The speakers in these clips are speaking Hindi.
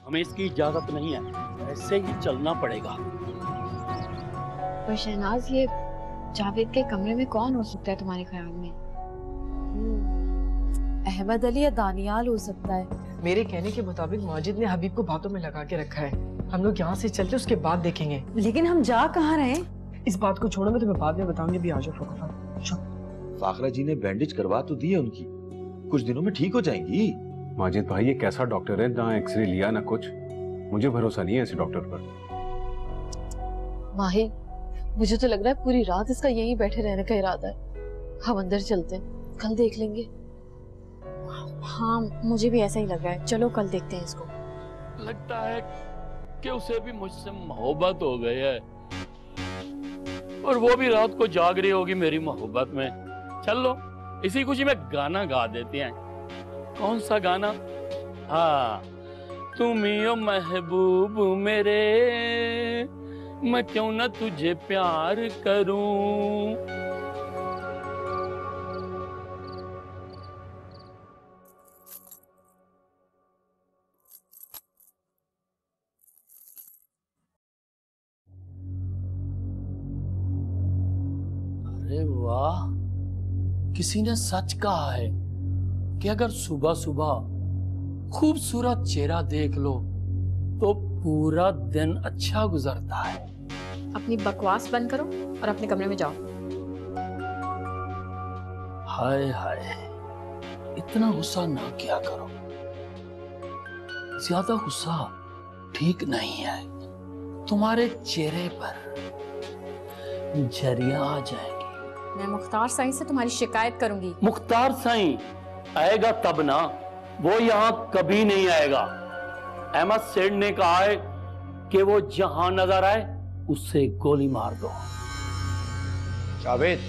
हमें इसकी इजाजत नहीं है, ऐसे ही चलना पड़ेगा। पर शहनाज, ये जावेद के कमरे में कौन हो सकता है तुम्हारे ख्याल में? अहमद अली या दानियाल हो सकता है। मेरे कहने के मुताबिक माजिद ने हबीब को बातों में लगा के रखा है। हम लोग यहाँ से चलते उसके बाद देखेंगे। लेकिन हम जा कहाँ रहे? इस बात को छोड़ो, मैं तुम्हें बाद में बताऊंगी। अभी आ जाओ फौकफा। फाखरा जी ने बैंडेज करवा तो दी है उनकी, कुछ दिनों में ठीक हो जाएंगी। माजिद भाई, ये कैसा डॉक्टर है, ना एक्सरे लिया ना कुछ। मुझे भरोसा नहीं है ऐसे डॉक्टर पर। माहिर, मुझे तो लग रहा है पूरी रात इसका यहीं बैठे रहने का इरादा है। हम अंदर चलते हैं, कल देख लेंगे। हाँ, मुझे भी ऐसा ही लग रहा है। चलो कल देखते हैं इसको। लगता है कि उसे भी मुझसे मोहब्बत हो गई है और वो भी रात को जाग रही होगी मेरी मोहब्बत में। चलो इसी खुशी में गाना गा देते हैं। कौन सा गाना? हाँ, तुम ही हो महबूब मेरे, मैं क्यों ना तुझे प्यार करूं। अरे वाह, किसी ने सच कहा है कि अगर सुबह सुबह खूबसूरत चेहरा देख लो तो पूरा दिन अच्छा गुजरता है। अपनी बकवास बंद करो और अपने कमरे में जाओ। हाय हाय, इतना गुस्सा ना किया करो, ज्यादा गुस्सा ठीक नहीं है। तुम्हारे चेहरे पर झरियां आ जाएंगी। मैं मुख्तार साईं से तुम्हारी शिकायत करूंगी। मुख्तार साईं आएगा तब ना, वो यहाँ कभी नहीं आएगा। अहमद सेठ ने कहा है कि वो जहां नजर आए उससे गोली मार दो। जावेद,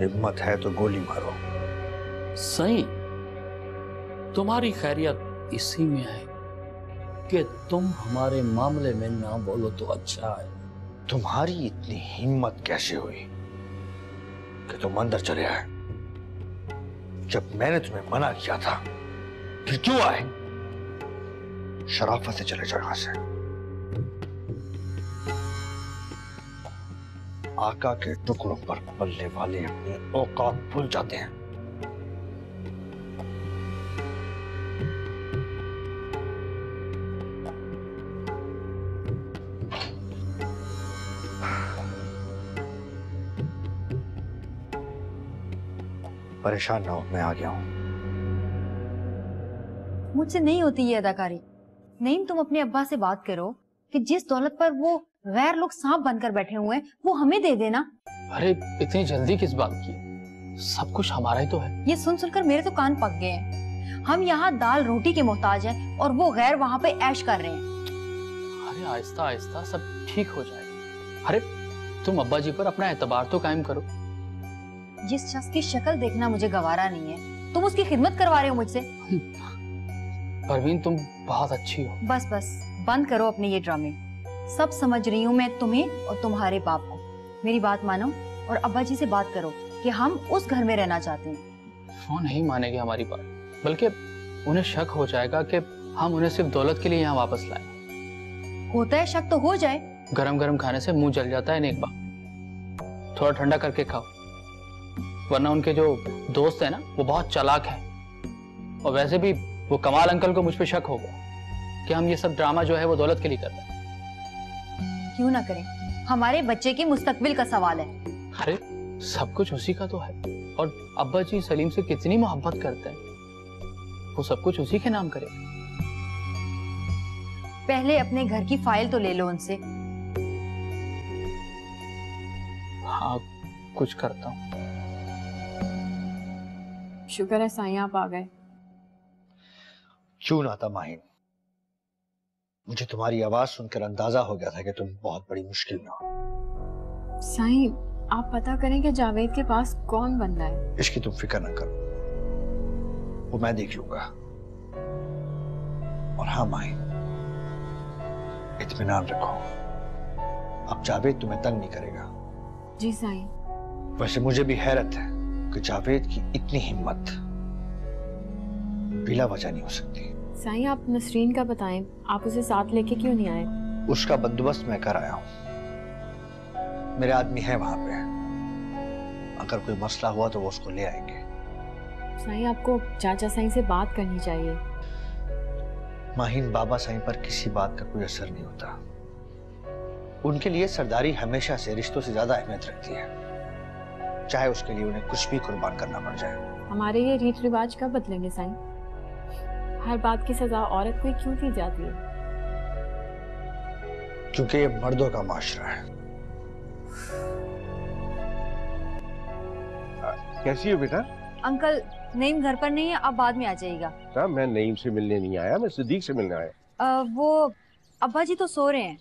हिम्मत है तो गोली मारो। सही, तुम्हारी खैरियत इसी में है कि तुम हमारे मामले में ना बोलो तो अच्छा है। तुम्हारी इतनी हिम्मत कैसे हुई कि तुम अंदर चले आए? जब मैंने तुम्हें मना किया था फिर क्यों आए? शराफत से चले जाओ यहां से। आका के टुकड़ों पर पलने वाले अपनी औकात भूल जाते हैं। परेशान ना हो, मैं आ गया हूं। मुझसे नहीं होती ये अदाकारी। नहीं, तुम अपने अब्बा से बात करो कि जिस दौलत पर वो गैर लोग सांप बनकर बैठे हुए हैं वो हमें दे देना। अरे इतनी जल्दी किस बात की? सब कुछ हमारा ही तो है। ये सुन सुनकर मेरे तो कान पक गए हैं। हम यहाँ दाल रोटी के मोहताज हैं और वो गैर वहाँ पे ऐश कर रहे हैं। अरे आहिस्ता आहिस्ता सब ठीक हो जाएगा। अरे तुम अब्बा जी पर अपना एतबार तो कायम करो। जिस शख्स की शक्ल देखना मुझे गवारा नहीं है, तुम उसकी खिदमत करवा रहे हो मुझसे। परवीन, तुम बहुत अच्छी हो। बस बस बंद करो अपने ये ड्रामे। सब समझ रही हूँ मैं तुम्हें और तुम्हारे बाप को। मेरी बात मानो और अब्बा जी से बात करो कि हम उस घर में रहना चाहते हैं। वो नहीं मानेंगे हमारी बात, बल्कि उन्हें शक हो जाएगा कि हम उन्हें सिर्फ दौलत के लिए यहाँ वापस लाए। होता है शक तो हो जाए। गरम गरम खाने से मुंह जल जाता है नेक बाप। थोड़ा ठंडा करके खाओ, वरना उनके जो दोस्त है ना वो बहुत चालाक है। और वैसे भी वो कमाल अंकल को मुझ पे शक होगा कि हम ये सब ड्रामा जो है वो दौलत के लिए कर रहे हैं। क्यों ना करें, हमारे बच्चे के मुस्तकबिल का सवाल है। अरे सब कुछ उसी का तो है। और अब्बा जी सलीम से कितनी मोहब्बत करते हैं, वो सब कुछ उसी के नाम करेगा। पहले अपने घर की फाइल तो ले लो उनसे। हाँ, कुछ करता हूँ। शुक्र है साईं आप आ गए। क्यों ना था माहिन, मुझे तुम्हारी आवाज सुनकर अंदाजा हो गया था कि तुम बहुत बड़ी मुश्किल में हो। साईं, आप पता करें कि जावेद के पास कौन बंदा है। इसकी तुम फिक्र ना करो, वो मैं देख लूंगा। और हाँ माहिन, इत्मीनान रखो, अब जावेद तुम्हें तंग नहीं करेगा। जी साईं। वैसे मुझे भी हैरत है कि जावेद की इतनी हिम्मत बिला वजह नहीं हो सकती। साईं, आप नसरीन का बताएं, आप उसे साथ लेके क्यों नहीं आए? उसका बंदोबस्त मैं कर आया हूं, मेरे आदमी है वहां पे, अगर कोई मसला हुआ तो वो उसको ले आएंगे। साईं, आपको चाचा साईं से बात करनी चाहिए। माहिन, बाबा साईं पर किसी बात का कोई असर नहीं होता। उनके लिए सरदारी हमेशा से रिश्तों से ज्यादा अहमियत रखती है, चाहे उसके लिए उन्हें कुछ भी कुर्बान करना पड़ जाए। हमारे ये रीत रिवाज कब बदलेंगे साईं? हर बात की सजा औरत को ही क्यों दी जाती है? क्योंकि ये मर्दों का माशरा है। कैसी हो बेटा? अंकल, नईम घर पर नहीं है, आप बाद में आ जाइएगा। मैं नईम से मिलने नहीं आया, मैं सिद्दीक से मिलने आया। वो अब्बा जी तो सो रहे हैं।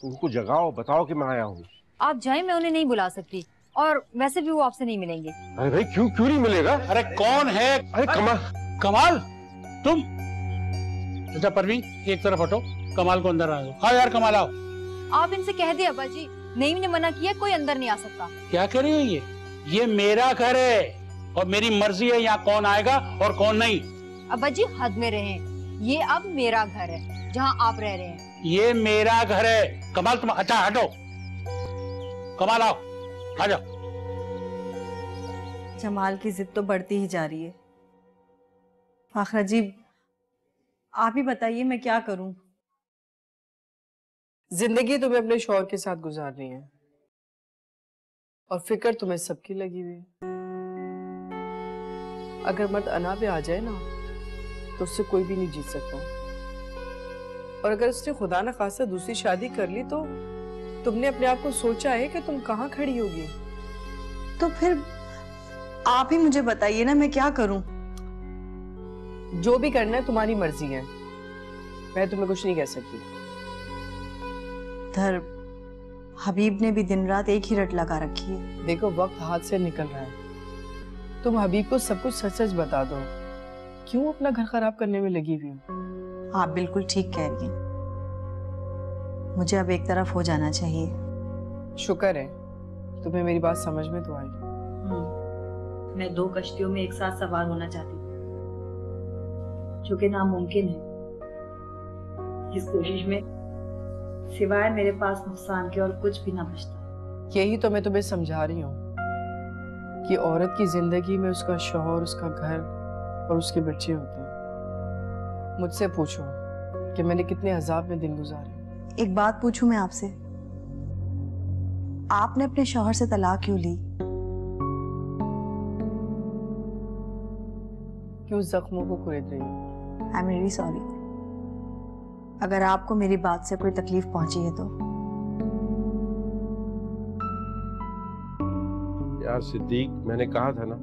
उनको जगाओ, बताओ कि मैं आया हूँ। आप जाएं, मैं उन्हें नहीं बुला सकती, और वैसे भी वो आपसे नहीं मिलेंगे। अरे भाई, क्यों नहीं मिलेगा? अरे कौन है? अरे कमाल। कमाल, तुम? अच्छा परवीन, एक तरफ हटो, कमाल को अंदर आ दो। हाँ यार कमाल, आओ। आप इनसे कह दे अब्बा जी, नईम ने मना किया, कोई अंदर नहीं आ सकता। क्या कह रही हो? ये मेरा घर है और मेरी मर्जी है यहाँ कौन आएगा और कौन नहीं। अब्बा जी हद में रहें, ये अब मेरा घर है जहाँ आप रह रहे हैं। ये मेरा घर है। कमाल तुम, अच्छा हटो। कमाल आओ, आ जाओ। जमाल की जिद तो बढ़ती ही जा रही है। फाखरा जी, आप ही बताइए मैं क्या करूं? जिंदगी तुम्हें अपने शौहर के साथ गुजारनी है और फिक्र तुम्हें सबकी लगी हुई है। अगर मर्द अना पे आ जाए ना तो उससे कोई भी नहीं जीत सकता, और अगर उसने खुदा न खासा दूसरी शादी कर ली तो तुमने अपने आप को सोचा है कि तुम कहाँ खड़ी होगी? तो फिर आप ही मुझे बताइए ना, मैं क्या करूं? जो भी करना है तुम्हारी मर्जी है, मैं तुम्हें कुछ नहीं कह सकती। धर हबीब ने भी दिन रात एक ही रट लगा रखी है। देखो, वक्त हाथ से निकल रहा है, तुम हबीब को सब कुछ सच सच बता दो। क्यों अपना घर खराब करने में लगी हुई हो? आप बिल्कुल ठीक कह रही हैं, मुझे अब एक तरफ हो जाना चाहिए। शुक्र है तुम्हें मेरी बात समझ में तो आई। मैं 2 कश्तियों में एक साथ सवार होना चाहती हूँ, जो कि नामुमकिन है। इस कोशिश में सिवाय मेरे पास नुकसान के और कुछ भी ना बचता। यही तो मैं तुम्हें समझा रही हूँ कि औरत की जिंदगी में उसका शौहर, उसका घर और उसके बच्चे होते हैं। मुझसे पूछो कि मैंने कितने अजाब में दिन गुजारे। एक बात पूछूं मैं आपसे, आपने अपने शौहर से तलाक क्यों ली? क्यों जख्मों को कुरेद रही हो? आई एम रियली सॉरी, अगर आपको मेरी बात से कोई तकलीफ पहुंची है तो। यार सिद्दीक, मैंने कहा था ना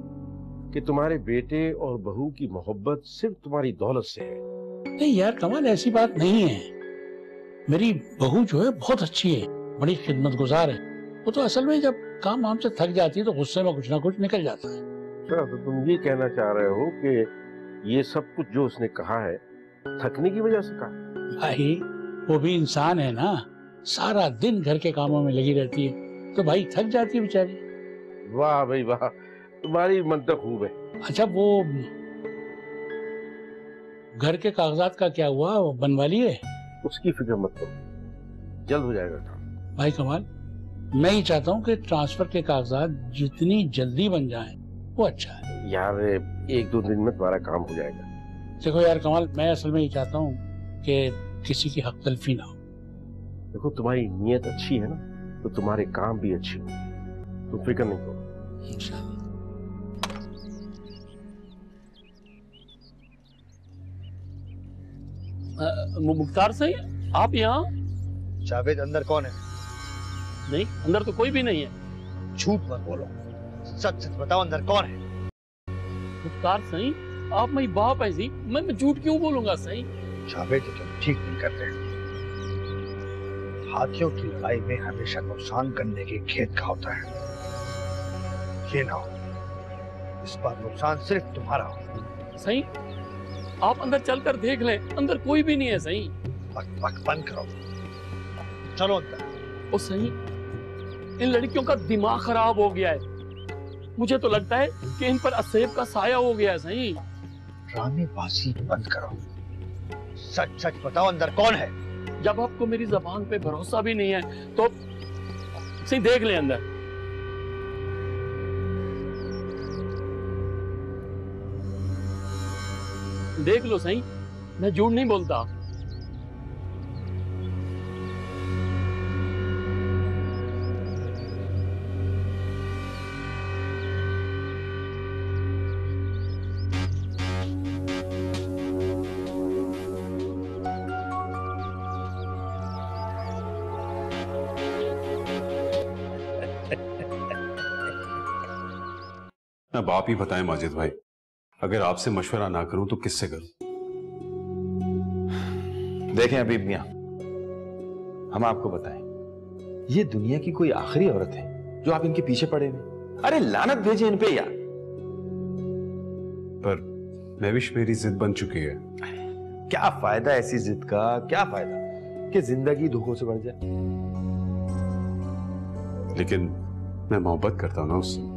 कि तुम्हारे बेटे और बहू की मोहब्बत सिर्फ तुम्हारी दौलत से है। नहीं यार कमाल, ऐसी बात नहीं है। मेरी बहू जो है बहुत अच्छी है, बड़ी खिदमतगुजार है। वो तो असल में जब काम वाम से थक जाती है तो गुस्से में कुछ ना कुछ निकल जाता है। तो तुम ये कहना चाह रहे हो कि ये सब कुछ जो उसने कहा है थकने की वजह से कहा? भाई वो भी इंसान है ना, सारा दिन घर के कामों में लगी रहती है तो भाई थक जाती है बेचारी। वाह भाई वाह, तुम्हारी मंतक खूब है। अच्छा वो घर के कागजात का क्या हुआ, वो बनवा लिए? उसकी फिक्र मत करो, जल्द हो जाएगा काम। भाई कमाल, मैं ही चाहता हूँ कि ट्रांसफर के कागजात जितनी जल्दी बन जाएं वो अच्छा है। यार 1-2 दिन में तुम्हारा काम हो जाएगा। देखो यार कमाल, मैं असल में ये चाहता हूँ कि किसी की हक तलफी ना हो। देखो तुम्हारी नीयत अच्छी है ना, तो तुम्हारे काम भी अच्छे हो, तुम फिक्र नहीं करो। मुख्तार सही, आप यहाँ? जावेद अंदर कौन है? नहीं, अंदर तो कोई भी नहीं है। झूठ मत बोलो, सच सच बताओ, अंदर कौन है? मुख्तार सही, आप मेरी बाप ऐसी, मैं झूठ क्यों बोलूंगा सही? जावेद, तुम ठीक नहीं करते। हाथियों की लड़ाई में हमेशा नुकसान करने के खेत का होता है। ये ना हो इस बार नुकसान सिर्फ तुम्हारा हो। सही, आप अंदर चलकर देख लें, अंदर कोई भी नहीं है। सही, बक बंद करो, चलो अंदर। ओ सही, इन लड़कियों का दिमाग खराब हो गया है। मुझे तो लगता है कि इन पर असेब का साया हो गया है। सही ड्रामेबाजी बंद करो, सच सच बताओ अंदर कौन है। जब आपको मेरी जबान पे भरोसा भी नहीं है तो सही देख ले अंदर। देख लो सही, मैं झूठ नहीं बोलता। अब आप ही बताएं माजिद भाई, अगर आपसे मशवरा ना करूं तो किससे करूं? देखें हबीब मियां, हम आपको बताएं, ये दुनिया की कोई आखिरी औरत है जो आप इनके पीछे पड़े हुए? अरे लानत भेजिए इन पे यार। पर महविश मेरी जिद बन चुकी है। क्या फायदा ऐसी जिद का, क्या फायदा कि जिंदगी दुखों से बढ़ जाए। लेकिन मैं मोहब्बत करता हूं ना उससे।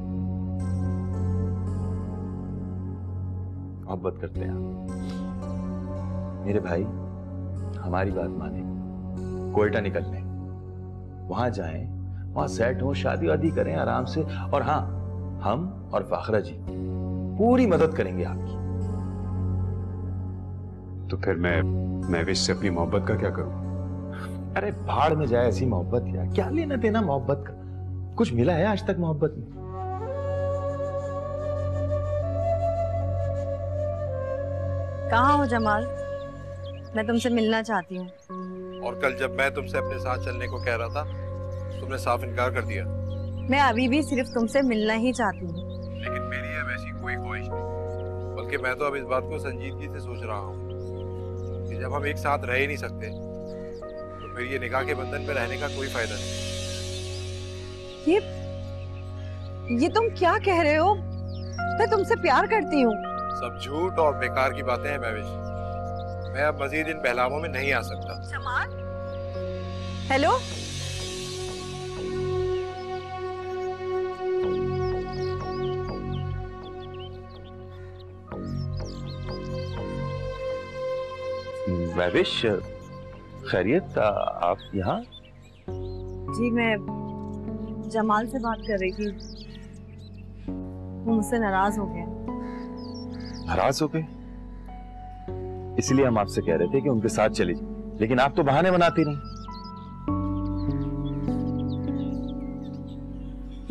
मोहब्बत करते हैं मेरे भाई, हमारी बात माने, कोयटा निकलने, वहां जाएं, वहां सेट हो, शादी वादी करें आराम से। और हाँ, हम और फाखरा जी पूरी मदद करेंगे आपकी। तो फिर मैं महविश से अपनी मोहब्बत का क्या करूं? अरे भाड़ में जाए ऐसी मोहब्त यार, क्या लेना देना मोहब्बत का? कुछ मिला है आज तक मोहब्बत में? कहाँ हो जमाल? मैं तुमसे मिलना चाहती हूँ। और कल जब मैं तुमसे अपने साथ चलने को कह रहा था, तुमने साफ इनकार कर दिया। मैं अभी भी सिर्फ तुमसे मिलना ही चाहती हूँ। लेकिन मेरी अब ऐसी कोई ख्वाहिश नहीं, बल्कि मैं तो अब इस बात को संजीदगी से सोच रहा हूँ कि जब हम एक साथ रह ही नहीं सकते तो फिर ये निकाह के बंधन में रहने का कोई फायदा नहीं। ये तुम क्या कह रहे हो? मैं तुमसे प्यार करती हूँ। सब झूठ और बेकार की बातें हैं महविश। मैं अब मजीद इन बहलावों में नहीं आ सकता। जमाल, हेलो। महविश, खैरियत? आप यहाँ? जी, मैं जमाल से बात कर रही थी, वो मुझसे नाराज हो गया। नाराज हो गए? इसलिए हम आपसे कह रहे थे कि उनके साथ चली जाए, लेकिन आप तो बहाने बनाती रही।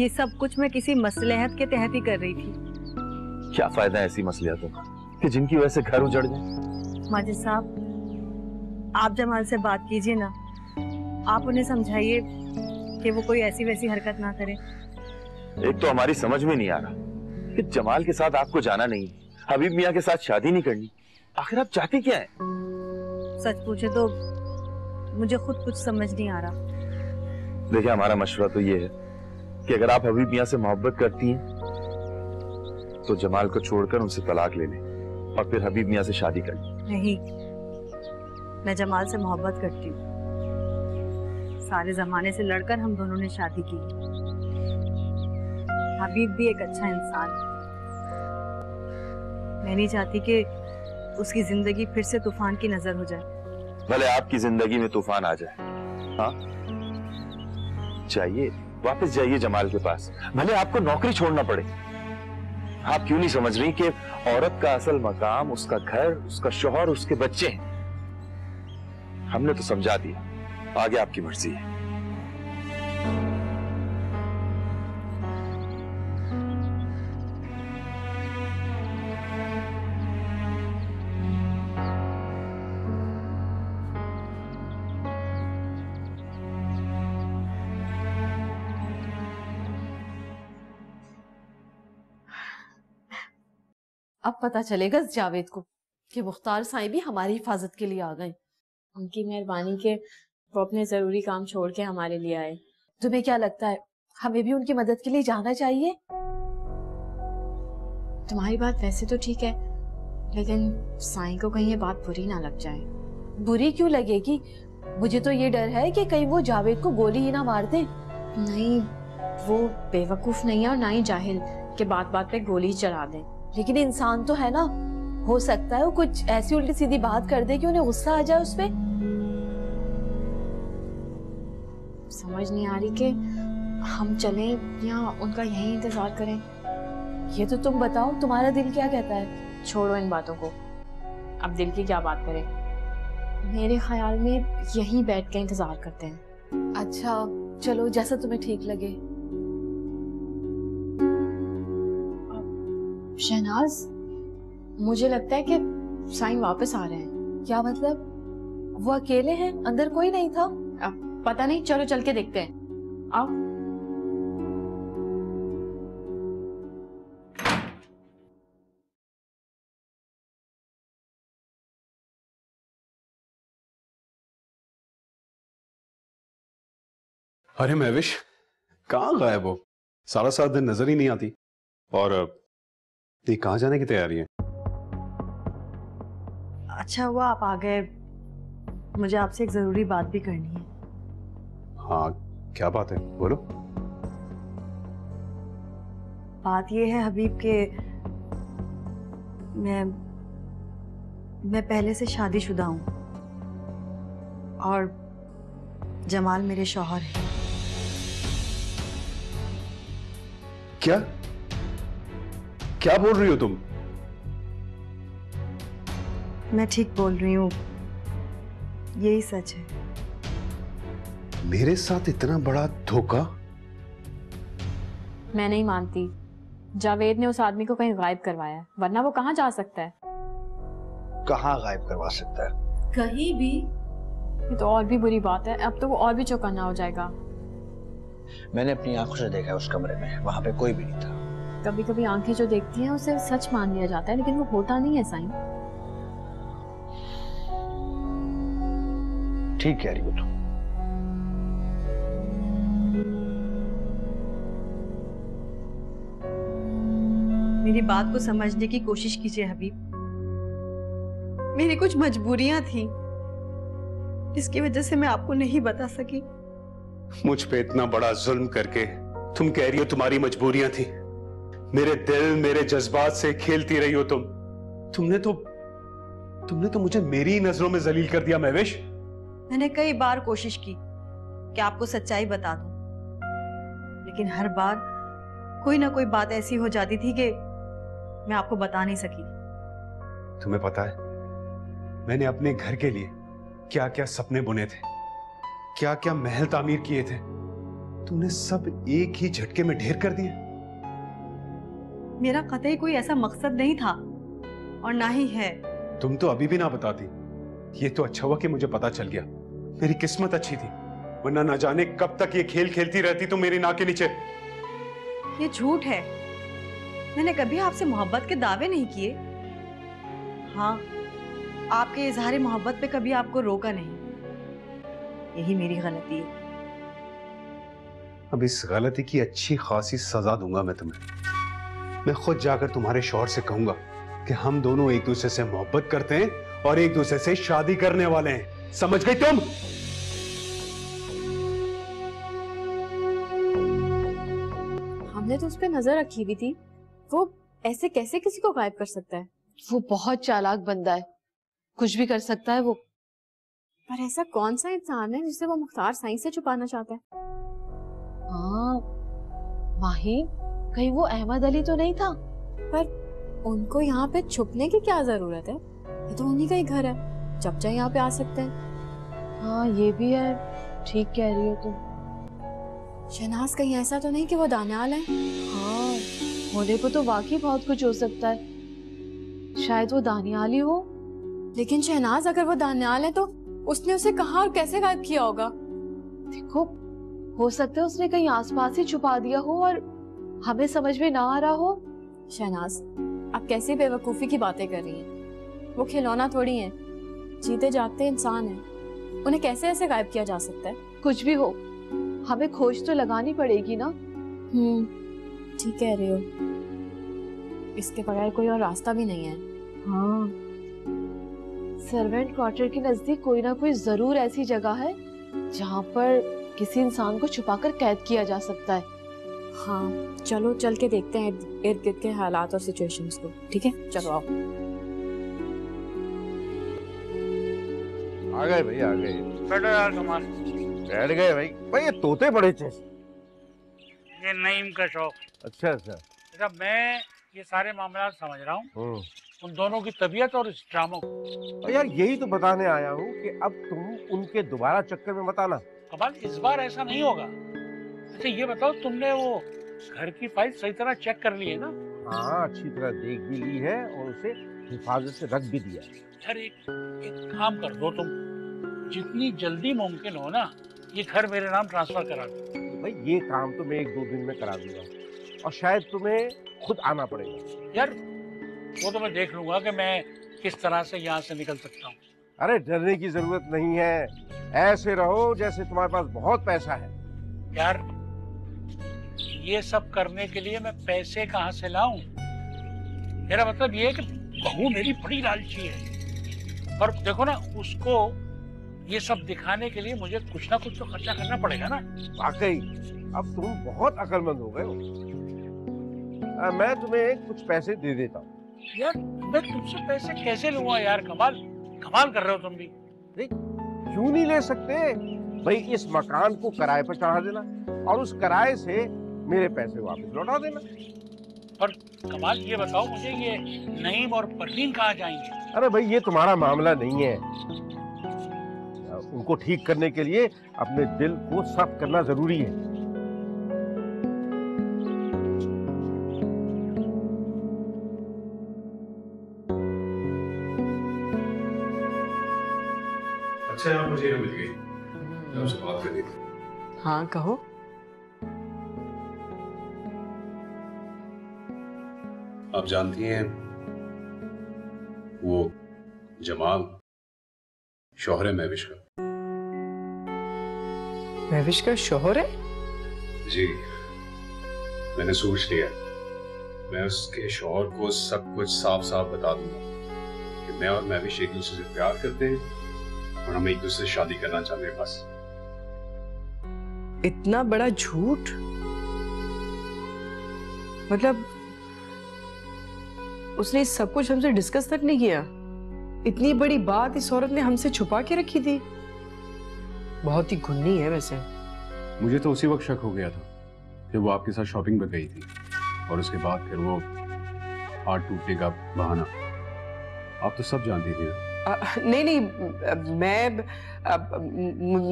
ये सब कुछ मैं किसी मसलहत के तहत ही कर रही थी। क्या फायदा है ऐसी मसलियतों का कि जिनकी वजह से घर उजड़ जाए? माजिद साहब, आप जमाल से बात कीजिए ना, आप उन्हें समझाइए कि वो कोई ऐसी वैसी हरकत ना करे। एक तो हमारी समझ में नहीं आ रहा कि जमाल के साथ आपको जाना नहीं, हबीब मियां के साथ शादी नहीं करनी, आखिर आप चाहते क्या हैं? सच पूछे तो मुझे खुद कुछ समझ नहीं आ रहा। देखिए, हमारा मशवरा तो ये है कि अगर आप हबीब मियां से मोहब्बत करती हैं तो जमाल को छोड़कर उनसे तलाक ले लें और फिर हबीब मियां से शादी कर लें। नहीं, मैं जमाल से मोहब्बत करती हूँ। सारे जमाने से लड़कर हम दोनों ने शादी की। हबीब भी एक अच्छा इंसान है। मैं नहीं चाहती कि उसकी जिंदगी फिर से तूफान की नजर हो जाए। भले आपकी जिंदगी में तूफान आ जाए, हाँ चाहिए, वापस जाइए जमाल के पास, भले आपको नौकरी छोड़ना पड़े। आप क्यों नहीं समझ रही कि औरत का असल मकाम उसका घर, उसका शौहर, उसके बच्चे हैं। हमने तो समझा दिया, आगे आपकी मर्जी है। अब पता चलेगा जावेद को कि मुख्तार साईं भी हमारी हिफाजत के लिए आ गए। उनकी मेहरबानी के वो अपने जरूरी काम छोड़ के हमारे लिए आए। तुम्हें क्या लगता है हमें भी उनकी मदद के लिए जाना चाहिए? तुम्हारी बात वैसे तो ठीक है, लेकिन साईं को कहीं ये बात बुरी ना लग जाए। बुरी क्यों लगेगी? मुझे तो ये डर है कि कहीं वो जावेद को गोली ही ना मार दे। नहीं, वो बेवकूफ नहीं है और ना ही जाहिल, कि बात बात पे गोली चला दें। लेकिन इंसान तो है ना, हो सकता है वो कुछ ऐसी उल्टी सीधी बात कर दे कि उन्हें गुस्सा आ जाए उस पे। समझ नहीं आ रही कि हम चलें या उनका यहीं इंतजार करें। ये तो तुम बताओ, तुम्हारा दिल क्या कहता है? छोड़ो इन बातों को, अब दिल की क्या बात करें। मेरे ख्याल में यहीं बैठ के इंतजार करते हैं। अच्छा चलो, जैसा तुम्हें ठीक लगे। शहनाज, मुझे लगता है कि साईं वापस आ रहे हैं। क्या मतलब? वो अकेले हैं, अंदर कोई नहीं था? पता नहीं, चलो चल के देखते हैं। आओ। अरे महविश, कहाँ गायब हो? सारा सारा दिन नजर ही नहीं आती। और ये कहाँ जाने की तैयारी है? अच्छा हुआ आप आ गए, मुझे आपसे एक जरूरी बात भी करनी है। हाँ, क्या बात है, बोलो। बात ये है हबीब के मैं पहले से शादीशुदा हूँ और जमाल मेरे शौहर हैं। क्या क्या बोल रही हो तुम? मैं ठीक बोल रही हूँ, यही सच है। मेरे साथ इतना बड़ा धोखा? मैं नहीं मानती। जावेद ने उस आदमी को कहीं गायब करवाया है, वरना वो कहाँ जा सकता है? कहाँ गायब करवा सकता है? कहीं भी। ये तो और भी बुरी बात है, अब तो वो और भी चौकन्ना हो जाएगा। मैंने अपनी आंखों से देखा उस कमरे में, वहां पे कोई भी नहीं था। कभी कभी आंखें जो देखती हैं उसे सच मान लिया जाता है, लेकिन वो होता नहीं है साईं। ठीक कह रही हो तुम। मेरी बात को समझने की कोशिश कीजिए हबीब। मेरी कुछ मजबूरियां थी जिसकी वजह से मैं आपको नहीं बता सकी। मुझ पे इतना बड़ा जुल्म करके तुम कह रही हो तुम्हारी मजबूरियां थी? मेरे दिल, मेरे जज्बात से खेलती रही हो तुम। तुमने तो मुझे मेरी ही नजरों में जलील कर दिया महविश। मैंने कई बार कोशिश की कि आपको सच्चाई बता दूं, लेकिन हर बार कोई ना कोई बात ऐसी हो जाती थी कि मैं आपको बता नहीं सकी। तुम्हें पता है मैंने अपने घर के लिए क्या क्या सपने बुने थे, क्या क्या महल तामीर किए थे, तुमने सब एक ही झटके में ढेर कर दिए। मेरा कतई कोई ऐसा मकसद नहीं था और ना ही है। तुम तो अभी भी ना बताती। ये तो अच्छा हुआ कि मुझे पता चल गया। मेरी किस्मत अच्छी थी, वरना ना जाने कब तक ये खेल खेलती रहती तुम मेरी नाक के नीचे। ये झूठ है, मैंने कभी आपसे मोहब्बत के दावे नहीं किए। हाँ, आपके इजहार मोहब्बत पे कभी आपको रोका नहीं, यही मेरी गलती है। अब इस गलती की अच्छी खासी सजा दूंगा मैं तुम्हें। मैं खुद जाकर तुम्हारे शौहर से कहूंगा कि हम दोनों एक दूसरे से मोहब्बत करते हैं और एक दूसरे से शादी करने वाले हैं। समझ गई तुम? हमने तो उस पर नजर रखी हुई थी, वो ऐसे कैसे किसी को गायब कर सकता है? वो बहुत चालाक बंदा है, कुछ भी कर सकता है वो। पर ऐसा कौन सा इंसान है जिसे वो मुख्तार साईं से छुपाना चाहता है? हाँ माही, कहीं वो अहमद अली तो नहीं था? पर उनको यहाँ पे छुपने की क्या जरूरत है? ये तो उन्हीं का ही घर है, जब चाहे यहाँ पे आ सकते हैं। हाँ ये भी है, ठीक कह रही हो तुम। शहनाज, कहीं ऐसा तो नहीं कि वो दानियाल है? हाँ, होने को तो वाकई बहुत कुछ हो सकता है, शायद वो दानियाल ही हो। लेकिन शहनाज, अगर वो दानियाल है तो उसने उसे कहाँ और कैसे गायब किया होगा? देखो, हो सकता है उसने कहीं आसपास ही छुपा दिया हो और हमें समझ में ना आ रहा हो। शहनाज, आप कैसी बेवकूफी की बातें कर रही हैं? वो खिलौना थोड़ी हैं, जीते जागते इंसान हैं। उन्हें कैसे ऐसे गायब किया जा सकता है? कुछ भी हो, हमें खोज तो लगानी पड़ेगी ना। ठीक कह रही हो, इसके बगैर कोई और रास्ता भी नहीं है। हाँ, सर्वेंट क्वार्टर के नजदीक कोई ना कोई जरूर ऐसी जगह है जहाँ पर किसी इंसान को छुपाकर कैद किया जा सकता है। हाँ चलो चल के देखते हैं इर्द गिर्द के हालात और सिचुएशंस को। ठीक है चलो आओ। आ गए भाई, आ गए। बैठो यार कमाल। बैठ गए भाई। भाई ये तोते बड़े अच्छे। ये नईम का शौक। अच्छा अच्छा। अच्छा मैं ये सारे मामला समझ रहा हूँ, उन दोनों की तबीयत और इस ड्रामों को। और यार यही तो बताने आया हूँ कि अब तुम उनके दोबारा चक्कर में मत आना। कमाल इस बार ऐसा नहीं होगा। अच्छा ये बताओ तुमने वो घर की फाइल सही तरह चेक कर ली है ना? हाँ अच्छी तरह देख भी ली है और उसे हिफाजत से रख भी दिया है। यार एक काम कर दो तुम, जितनी जल्दी मुमकिन हो ना ये घर मेरे नाम ट्रांसफर करा दो। भाई ये काम तो मैं 1-2 दिन में करा दूंगा और शायद तुम्हें खुद आना पड़ेगा। यार वो तो मैं देख लूंगा कि मैं किस तरह से यहाँ से निकल सकता हूँ। अरे डरने की जरूरत नहीं है, ऐसे रहो जैसे तुम्हारे पास बहुत पैसा है। यार ये सब करने के लिए मैं पैसे कहाँ से लाऊं? मेरा मतलब ये है कि बहू मेरी बड़ी लालची है और देखो ना उसको ये सब दिखाने के लिए मुझे कुछ ना कुछ तो खर्चा करना पड़ेगा ना। वाकई अब तुम बहुत अक्लमंद हो गए हो। मैं तुम्हें कुछ पैसे दे देता हूँ। यार मैं तुमसे पैसे कैसे लूंगा यार? कमाल कमाल कर रहे हो तुम भी। क्यों नहीं ले सकते भाई? इस मकान को किराए पर चढ़ा देना और उस किराए से मेरे पैसे वापस लौटा देना। और कमाल ये बताओ मुझे ये नईम और परवीन कहाँ जाएंगे? अरे भाई ये तुम्हारा मामला नहीं है। उनको ठीक करने के लिए अपने दिल को साफ करना जरूरी है। अच्छा आप मुझे मिल गई, मैं उससे बात करनी थी। हाँ कहो। आप जानती हैं वो जमाल शौहर है महविश का। महविश का शौहर है? जी मैंने सोच लिया, मैं उसके शौहर को सब कुछ साफ साफ बता दूंगा कि मैं और महविश एक दूसरे से प्यार करते हैं और हम एक दूसरे से शादी करना चाहते हैं। बस इतना बड़ा झूठ? मतलब उसने सब कुछ हमसे डिस्कस तक नहीं किया? इतनी बड़ी बात इस औरत ने हमसे छुपा के रखी थी। बहुत ही घुन्नी है वैसे। मुझे तो उसी वक्त शक हो गया था जब वो आपके साथ शॉपिंग पर गई थी और उसके बाद फिर वो हाथ टूटने का बहाना। आप तो सब जानती थी। नहीं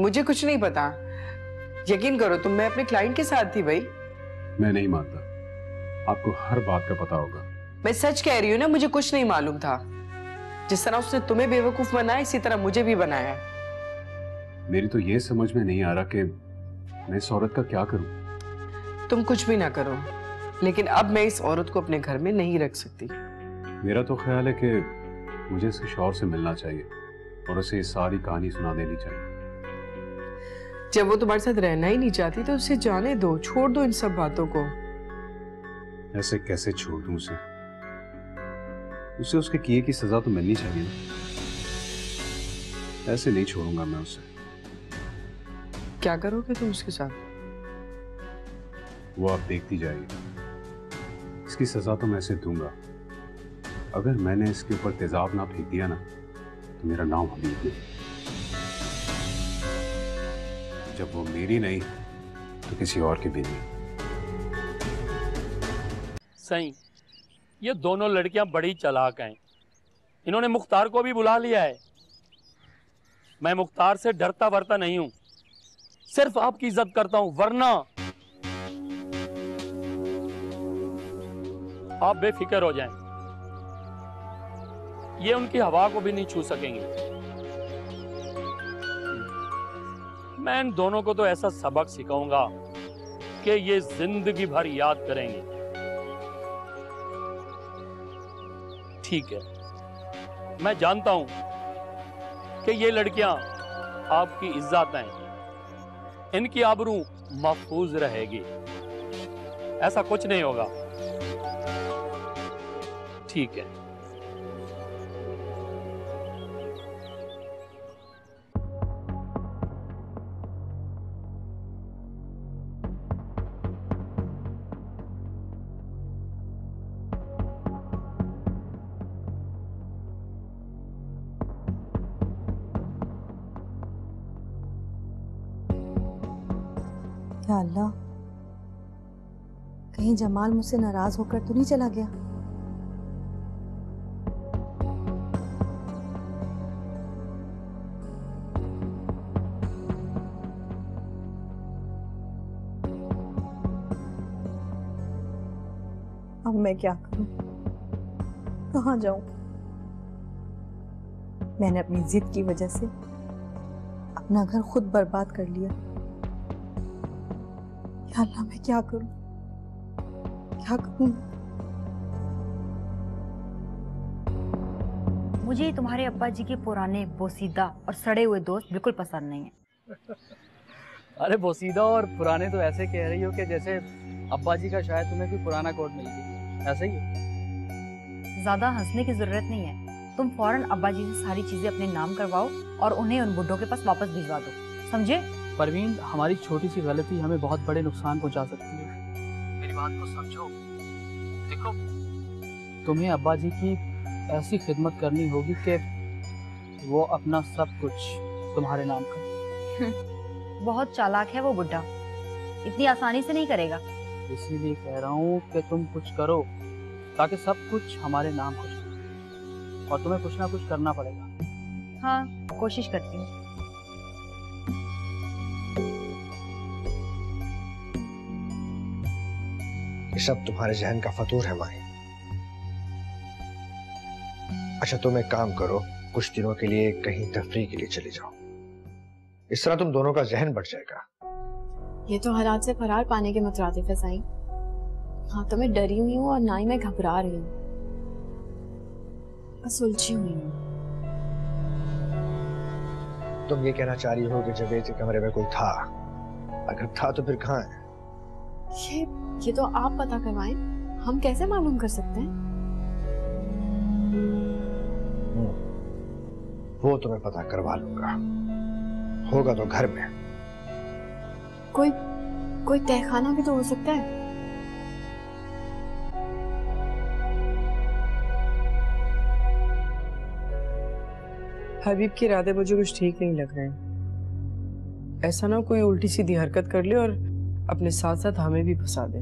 मुझे कुछ नहीं पता। यकीन करो तुम, मैं अपने क्लाइंट के साथ थी भाई। मैं नहीं मानता, आपको हर बात का पता होगा। मैं सच कह रही हूँ ना, मुझे कुछ नहीं मालूम था। जिस तरह उसने तुम्हें बेवकूफ बनाया इसी तरह मुझे भी बनाया। मेरी तो ये समझ में नहीं आ रहा कि मैं इस औरत का क्या करूं। तुम कुछ भी ना करो, लेकिन अब मैं इस औरत को अपने घर में नहीं रख सकती। मेरा तो ख्याल है कि मुझे इसके शौहर से मिलना चाहिए और उसे ये सारी कहानी सुना देनी चाहिए। जब वो तुम्हारे साथ रहना ही नहीं चाहती तो उसे जाने दो, छोड़ दो इन सब बातों को। ऐसे कैसे छोड़ दूं उसे? उसे उसके किए की सजा तो मिलनी चाहिए ना। ऐसे नहीं छोड़ूंगा मैं उसे। क्या करोगे तुम उसके साथ? वो आप देखती जाएगी। इसकी सजा तो मैं इसे दूंगा। अगर मैंने इसके ऊपर तेजाब ना फेंक दिया ना तो मेरा नाम हबीब नहीं। जब वो मेरी नहीं तो किसी और की भी नहीं। सही, ये दोनों लड़कियां बड़ी चालाक हैं। इन्होंने मुख्तार को भी बुला लिया है। मैं मुख्तार से डरता वरता नहीं हूं, सिर्फ आपकी इज्जत करता हूं, वरना आप बेफिक्र हो जाएं। ये उनकी हवा को भी नहीं छू सकेंगे। मैं इन दोनों को तो ऐसा सबक सिखाऊंगा कि ये जिंदगी भर याद करेंगे। ठीक है, मैं जानता हूं कि ये लड़कियां आपकी इज्जत हैं, इनकी आबरू महफूज रहेगी, ऐसा कुछ नहीं होगा। ठीक है। या अल्लाह, कहीं जमाल मुझसे नाराज होकर तो नहीं चला गया। अब मैं क्या करूं, कहां जाऊं? मैंने अपनी जिद की वजह से अपना घर खुद बर्बाद कर लिया। या अल्लाह, मैं क्या करूं, क्या करूं? मुझे तुम्हारे अब्बा जी के पुराने बोसीदा और सड़े हुए दोस्त बिल्कुल पसंद नहीं है। अरे बोसीदा और पुराने तो ऐसे कह रही हो कि जैसे अब्बा जी का शायद तुम्हें कोई पुराना कोट मिल गया, ऐसा ही है। ज्यादा हंसने की जरूरत नहीं है। तुम फौरन अब्बा जी से सारी चीजें अपने नाम करवाओ और उन्हें उन बुड्ढों के पास वापस भिजवा दो, समझे? परवीन, हमारी छोटी सी गलती हमें बहुत बड़े नुकसान पहुंचा सकती है। मेरी बात को समझो। देखो, तुम्हें अब्बा जी की ऐसी खिदमत करनी होगी कि वो अपना सब कुछ तुम्हारे नाम कर। बहुत चालाक है वो बुड्ढा, इतनी आसानी से नहीं करेगा। इसीलिए कह रहा हूँ कि तुम कुछ करो ताकि सब कुछ हमारे नाम हो जाए, और तुम्हें कुछ ना कुछ करना पड़ेगा। हाँ, कोशिश करती हूँ। ये सब तुम्हारे जहन का फतूर है माही। अच्छा, तुम एक काम करो, कुछ दिनों के लिए कहीं तफरीह के लिए चले जाओ। इस तरह तुम दोनों का जहन बढ़ जाएगा। ये तो हालात से फरार पाने के मुतरादिफ है साईं। हाँ, तो मैं डरी हुई हूँ और ना ही मैं घबरा रही हूँ, बस उलझी हुई हूँ। तुम ये कहना चाह रही हो कि जवेद के कमरे में कोई था? अगर था तो फिर कहाँ है? ये तो आप पता करवाएं, हम कैसे मालूम कर सकते हैं? वो तो मैं पता करवा लूंगा। होगा तो घर में। कोई तहखाना भी तो हो सकता है। हबीब के इरादे मुझे कुछ ठीक नहीं लग रहे हैं। ऐसा ना कोई उल्टी सीधी हरकत कर ले और अपने साथ साथ हमें भी फंसा दे।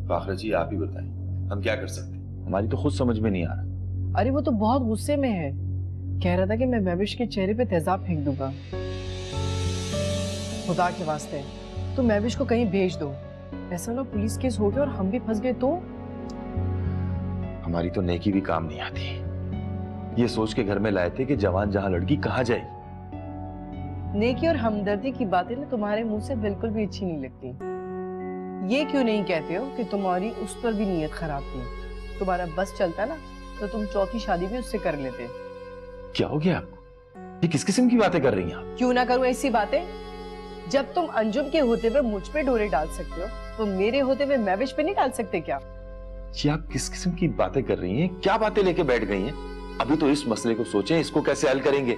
फाखरा जी, आप ही बताएं, हम क्या कर सकते हैं? हमारी तो खुद समझ में नहीं आ रहा। अरे वो तो बहुत गुस्से में है, कह रहा था कि मैं महविश के चेहरे पे तेजाब फेंक दूंगा। खुदा के वास्ते तो महविश को कहीं भेज दो, ऐसा ना पुलिस केस हो गया और हम भी फंस गए तो। हमारी तो नेकी भी काम नहीं आती। ये सोच के घर में लाए थे कि जवान जहां लड़की कहाँ जाएगी। नेकी और हमदर्दी की बातें ना तुम्हारे मुंह से बिल्कुल भी अच्छी नहीं लगती। ये क्यों नहीं कहते हो कि तुम्हारी उस पर भी नीयत खराब थी? तुम्हारा बस चलता ना तो तुम चौथी शादी भी उससे कर लेते। क्या हो गया आपको? ये किस किस्म की बातें कर रही हैं आप? क्यों ना करूं ऐसी बातें? जब तुम अंजुम के होते हुए मुझ पे डोरे डाल सकते हो तो मेरे होते हुए महविश पे नहीं डाल सकते क्या? जी, आप किस किस्म की बातें कर रही हैं? क्या बातें लेके बैठ गई हैं? अभी तो इस मसले को सोचें, इसको कैसे हल करेंगे।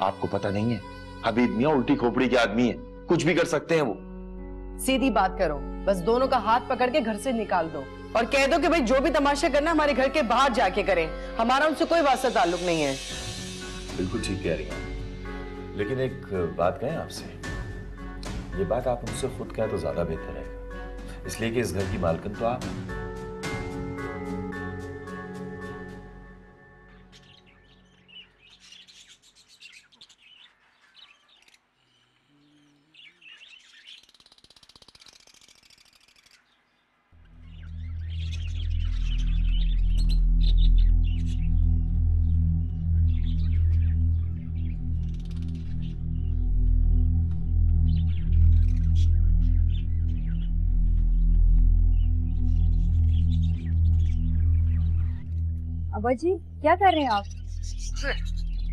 आपको पता नहीं है, हबीब मियां उल्टी खोपड़ी के आदमी है, कुछ भी कर सकते हैं वो। सीधी बात करो, बस दोनों का हाथ पकड़ के घर से निकाल दो और कह दो कि भाई जो भी तमाशा करना हमारे घर के बाहर जाके करें, हमारा उनसे कोई वास्ता ताल्लुक नहीं है। बिल्कुल ठीक कह रही हैं, लेकिन एक बात कहें आपसे, ये बात आप उनसे खुद कहें तो ज्यादा बेहतर है, इसलिए कि इस घर की मालकिन तो आप। अब्बा जी, क्या कर रहे हैं आप?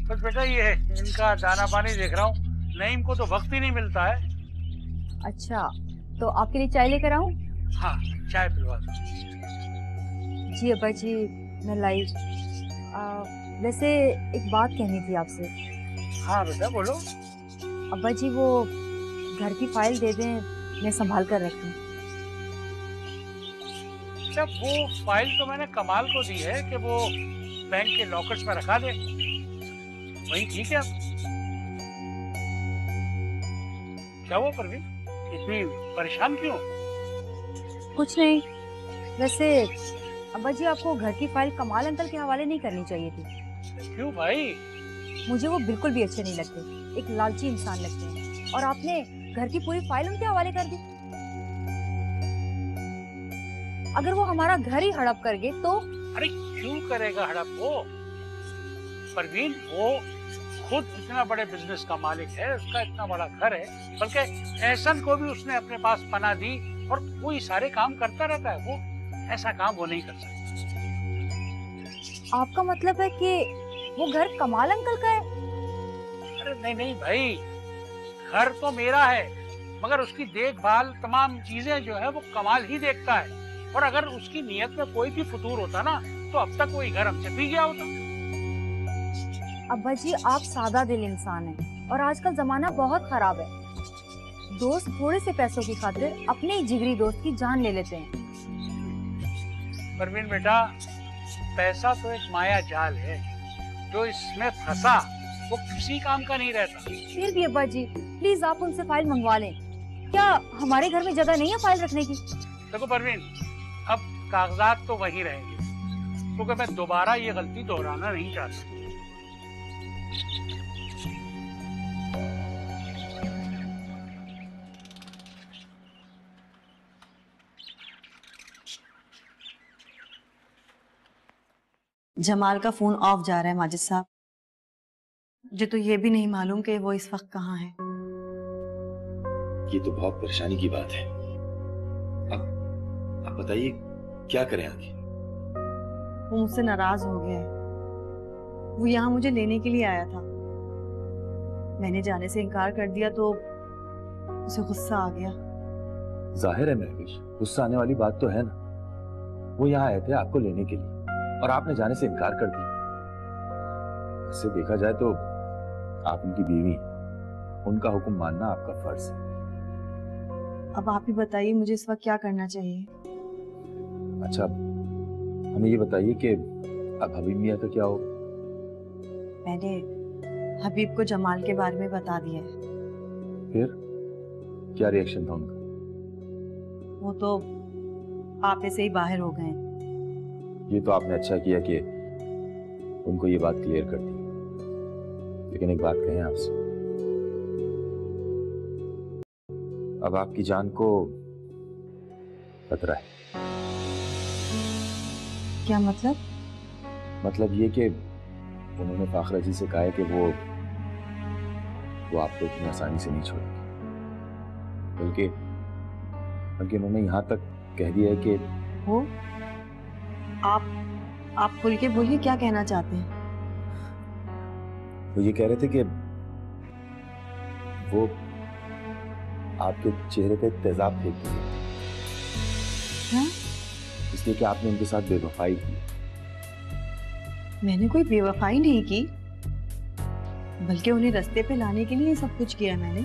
बस बेटा, ये है इनका दाना पानी देख रहा हूँ। नईम को तो वक्त ही नहीं मिलता है। अच्छा, तो आपके लिए चाय लेकर आऊं? हाँ, चाय पिलवा दो। जी अब्बा जी, मैं लाई। वैसे एक बात कहनी थी आपसे। हाँ बेटा, बोलो। अब्बा जी, वो घर की फाइल दे दें, मैं संभाल कर रखूं। अच्छा, वो फाइल तो मैंने कमाल को दी है कि वो बैंक के लॉकर्स में रखा दे, वही ठीक है। क्या हुआ परवीन, इतनी परेशान क्यों? कुछ नहीं, वैसे अब्बा जी आपको घर की फाइल कमाल अंकल के हवाले नहीं करनी चाहिए थी। क्यों भाई? मुझे वो बिल्कुल भी अच्छे नहीं लगते, एक लालची इंसान लगते हैं, और आपने घर की पूरी फाइल उनके हवाले कर दी। अगर वो हमारा घर ही हड़प कर गए तो? अरे क्यों करेगा हड़प वो? परवीन वो खुद इतना बड़े बिजनेस का मालिक है, उसका इतना बड़ा घर है, बल्कि एहसन को भी उसने अपने पास पनाह दी और कोई सारे काम करता रहता है। वो ऐसा काम वो नहीं कर सकता। आपका मतलब है कि वो घर कमाल अंकल का है? अरे नहीं नहीं भाई, घर तो मेरा है, मगर उसकी देखभाल तमाम चीजें जो है वो कमाल ही देखता है। और अगर उसकी नीयत में कोई भी फतूर होता ना तो अब तक वही घर हमसे पी गया होता। अब्बा जी आप सादा दिल इंसान हैं और आजकल जमाना बहुत खराब है। दोस्त थोड़े से पैसों की खातिर अपने ही जिगरी दोस्त की जान ले लेते हैं। परवीन बेटा, पैसा तो एक माया जाल है, जो इसमें फंसा वो किसी काम का नहीं रहता। फिर भी अब्बा जी प्लीज आप उनसे फाइल मंगवा लें। क्या हमारे घर में जगह नहीं है फाइल रखने की? देखो परवीन, अब कागजात तो वही रहेंगे, क्योंकि मैं दोबारा ये गलती दोहराना नहीं चाहता। जमाल का फोन ऑफ जा रहा है माजिद साहब। मुझे तो ये भी नहीं मालूम कि वो इस वक्त कहाँ है। ये तो बहुत परेशानी की बात है। अब बताइए क्या करें आगे? वो मुझसे नाराज हो गया है। वो यहाँ मुझे लेने के लिए आया था, मैंने जाने से इनकार कर दिया तो उसे गुस्सा आ गया। जाहिर है महविश, गुस्सा आने वाली बात तो है ना। वो यहाँ आए थे आपको लेने के लिए और आपने जाने से इनकार कर दिया। इससे देखा जाए तो आप उनकी बीवी हैं, उनका हुक्म मानना आपका फर्ज है। अब आप ही बताइए मुझे इस वक्त क्या करना चाहिए। अच्छा हमें ये बताइए कि अब हबीब मियाँ का क्या होगा? मैंने हबीब को जमाल के बारे में बता दिया है। फिर क्या रिएक्शन था उनका? वो तो आपे से ही बाहर हो गए। ये तो आपने अच्छा किया कि उनको ये बात क्लियर कर दी। लेकिन एक बात कहें आपसे, अब आपकी जान को खतरा है। क्या मतलब? मतलब ये कि उन्होंने फाखरा जी से कहा है कि वो आपको इतनी आसानी से नहीं छोड़ेंगे, बल्कि उन्होंने यहाँ तक कह दिया है कि वो आप खुल के बोलिए, क्या कहना चाहते हैं? वो ये कह रहे थे कि वो आपके चेहरे पे तेजाब फेंक दिया, इसलिए कि आपने उनके साथ बेवफाई की। मैंने कोई बेवफाई नहीं की, बल्कि उन्हें रास्ते पे लाने के लिए सब कुछ किया मैंने।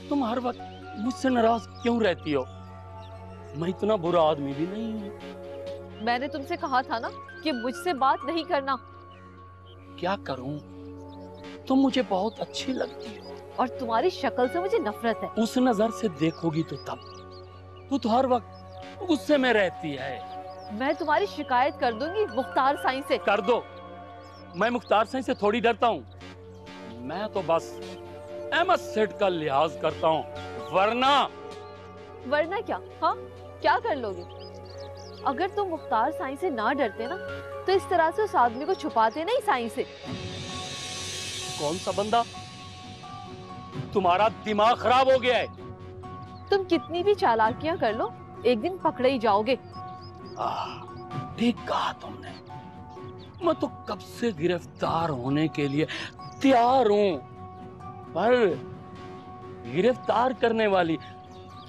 तुम हर वक्त मुझसे नाराज क्यों रहती हो? मैं इतना बुरा आदमी भी नहीं हूँ। मैंने तुमसे कहा था ना कि मुझसे बात नहीं करना। क्या करूं? तुम मुझे बहुत अच्छी लगती हो और तुम्हारी शक्ल से मुझे नफरत है। उस नजर से देखोगी तो तब। तू तो हर वक्त गुस्से में रहती है। मैं तुम्हारी शिकायत कर दूंगी मुख्तार साईं से। कर दो, मैं मुख्तार साईं से थोड़ी डरता हूँ। मैं तो बस अहमद सेठ का लिहाज करता हूँ, वरना क्या? हाँ, क्या कर लोगे? अगर तुम मुख्तार साईं से ना डरते ना तो इस तरह से उस आदमी को छुपाते नहीं साईं से। कौन सा बंदा? तुम्हारा दिमाग खराब हो गया है। तुम कितनी भी चालाकियां कर लो, एक दिन पकड़े ही जाओगे। ठीक कहा तुमने। मैं तो कब से गिरफ्तार होने के लिए तैयार हूं, पर गिरफ्तार करने वाली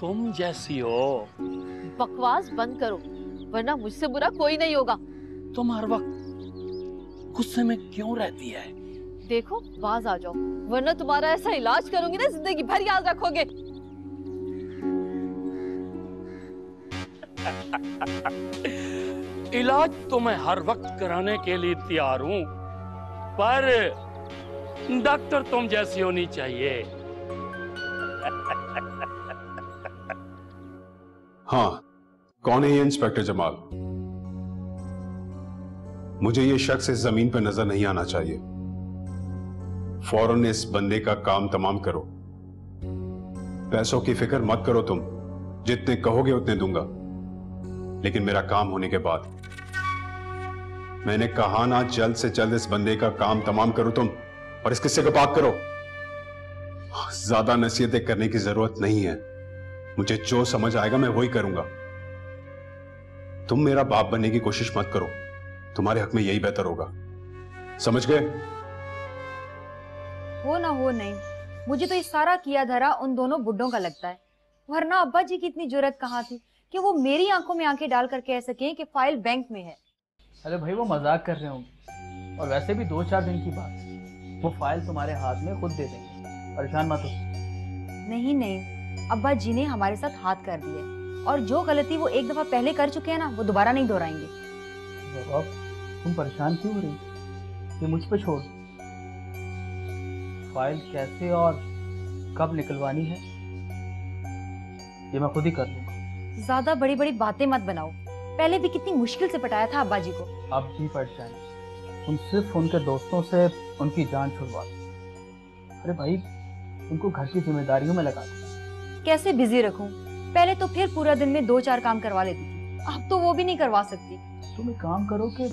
तुम जैसी हो। बकवास बंद करो, वरना मुझसे बुरा कोई नहीं होगा। तुम हर वक्त गुस्से में क्यों रहती है? देखो बाज आ जाओ, वरना तुम्हारा ऐसा इलाज करूंगी ना जिंदगी भर याद रखोगे। इलाज तो मैं हर वक्त कराने के लिए तैयार हूं, पर डॉक्टर तुम जैसी होनी चाहिए। हाँ, कौन है ये इंस्पेक्टर जमाल? मुझे ये शख्स इस जमीन पर नजर नहीं आना चाहिए। फौरन इस बंदे का काम तमाम करो। पैसों की फिक्र मत करो तुम, जितने कहोगे उतने दूंगा, लेकिन मेरा काम होने के बाद। मैंने कहा ना, जल्द से जल्द इस बंदे का काम तमाम करो तुम, और इस किस्से को पाक करो। ज्यादा नसीहतें करने की जरूरत नहीं है, मुझे जो समझ आएगा मैं वही करूंगा। तुम मेरा बाप बनने की कोशिश मत करो, तुम्हारे हक में यही बेहतर होगा, समझ गए? हो ना हो नहीं, मुझे तो ये सारा किया धरा उन दोनों बुड्ढों का लगता है, वरना अब्बा जी की इतनी जुर्रत कहाँ थी कि वो मेरी आंखों में आंखें डालकर कह सकें कि फाइल बैंक में है। अरे भाई वो मजाक कर रहे होंगे, और वैसे भी 2-4 दिन की बात, वो फाइल तुम्हारे हाथ में खुद दे देंगे, परेशान मत हो। नहीं नहीं, अब्बा जी ने हमारे साथ हाथ कर दिए, और जो गलती वो एक दफा पहले कर चुके हैं ना, वो दोबारा नहीं दोहराएंगे। तुम परेशान क्यों हो रही? ये मुझ पे छोड़। फाइल कैसे और कब निकलवानी है ये मैं खुद ही कर लूंगा। ज्यादा बड़ी बड़ी बातें मत बनाओ, पहले भी कितनी मुश्किल से पटाया था अब्बा जी को। अब भी पट जाए, तुम सिर्फ उनके दोस्तों से उनकी जान छुड़वा दो। अरे भाई उनको घर की जिम्मेदारियों में लगा दो। कैसे बिजी रखूं? पहले तो फिर पूरा दिन में 2-4 काम करवा लेती थी, अब तो वो भी नहीं करवा सकती। तुम एक काम करो कि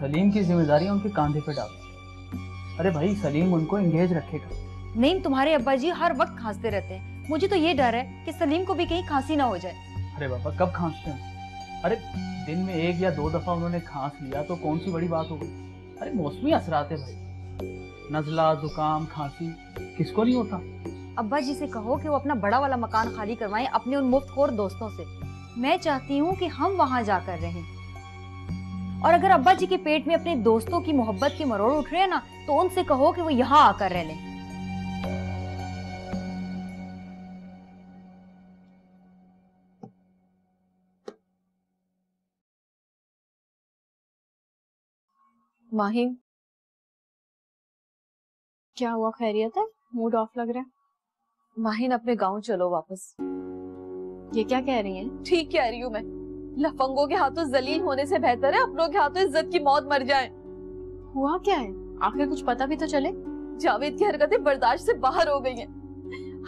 सलीम की जिम्मेदारियां उनके कांधे पे डालो। अरे भाई सलीम उनको एंगेज रखेगा। नहीं, तुम्हारे अब्बा जी हर वक्त खांसते रहते हैं, मुझे तो ये डर है कि सलीम को भी कहीं खांसी ना हो जाए। अरे बाबा कब खांसते हैं? अरे दिन में 1 या 2 दफा उन्होंने खांस लिया तो कौन सी बड़ी बात हो गई? अरे मौसमी असरात है भाई, नजला जुकाम खांसी किसको नहीं होता। अब्बा जी से कहो कि वो अपना बड़ा वाला मकान खाली करवाएं अपने उन मुफ्तखोर दोस्तों से। मैं चाहती हूँ कि हम वहां जाकर रहें, और अगर अब्बा जी के पेट में अपने दोस्तों की मोहब्बत के मरोड़ उठ रहे हैं ना, तो उनसे कहो कि वो यहाँ आकर रह लें। माहिम, क्या हुआ? खैरियत है? मूड ऑफ लग रहा है। माहिन अपने गांव चलो वापस। ये क्या कह रही हैं? ठीक कह रही हूँ मैं, लफंगों के हाथों जलील होने से बेहतर है अपनों के हाथों इज्जत की मौत मर जाए। हुआ क्या है? आखिर कुछ पता भी तो चले। जावेद की हरकतें बर्दाश्त से बाहर हो गई हैं।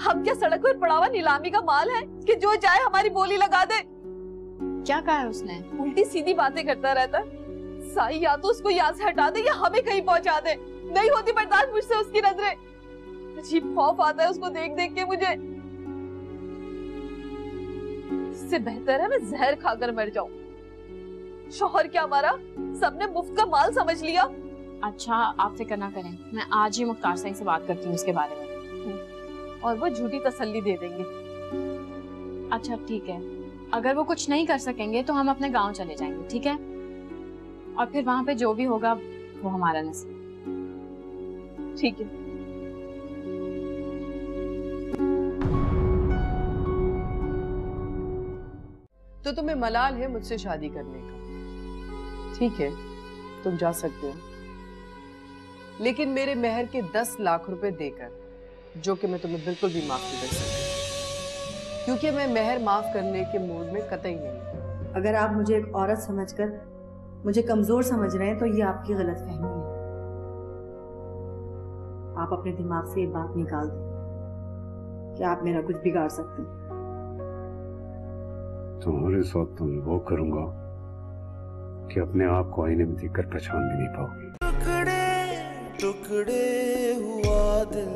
हम क्या सड़क पर पड़ा हुआ नीलामी का माल है कि जो चाहे हमारी बोली लगा दे? क्या कहा है उसने? उल्टी सीधी बातें करता रहता है। साई या तो उसको यहाँ से हटा दे या हमें कहीं पहुंचा दे। नहीं होती बर्दाश्त मुझसे उसकी नजरें। अजीब खौफ आता है उसको देख देख के मुझे। इससे बेहतर है मैं जहर खाकर मर जाऊं। शौहर क्या हमारा सबने मुफ्त का माल समझ लिया। अच्छा आप फिक्र ना करें, मैं आज ही मुख्तार साईं से बात करती हूँ इसके बारे में, और वो झूठी तसल्ली दे देंगे। अच्छा ठीक है, अगर वो कुछ नहीं कर सकेंगे तो हम अपने गांव चले जाएंगे, ठीक है? और फिर वहां पे जो भी होगा वो हमारा नसीब। ठीक है। तो तुम्हें मलाल है मुझसे शादी करने का, ठीक है, तुम जा सकते हो, लेकिन मेरे मेहर के 10 लाख रुपए देकर, जो कि मैं तुम्हें बिल्कुल भी माफ नहीं कर सकती, क्योंकि मैं मेहर माफ करने के मूड में कतई नहीं। अगर आप मुझे एक औरत समझकर मुझे कमजोर समझ रहे हैं तो ये आपकी गलतफहमी है। आप अपने दिमाग से ये बात निकाल दें कि आप मेरा कुछ बिगाड़ सकते हैं। तुम्हारे साथ तो मैं वो करूंगा कि अपने आप को आईने में देखकर पहचान भी नहीं पाओगे। टुकड़े टुकड़े हुआ दिल